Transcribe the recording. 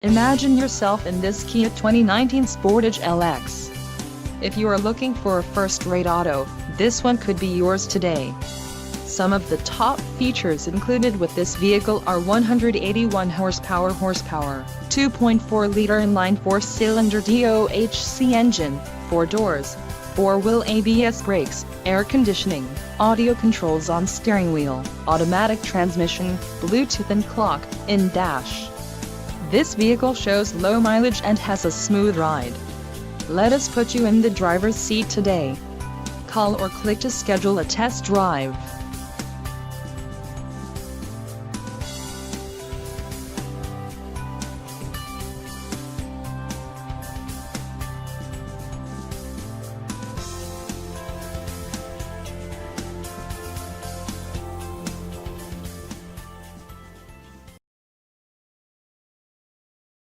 Imagine yourself in this Kia 2019 Sportage LX. If you are looking for a first-rate auto, this one could be yours today. Some of the top features included with this vehicle are 181 horsepower, 2.4-liter inline 4-cylinder DOHC engine, 4 doors, 4-wheel ABS brakes, air conditioning, audio controls on steering wheel, automatic transmission, Bluetooth and clock-in dash. This vehicle shows low mileage and has a smooth ride. Let us put you in the driver's seat today. Call or click to schedule a test drive.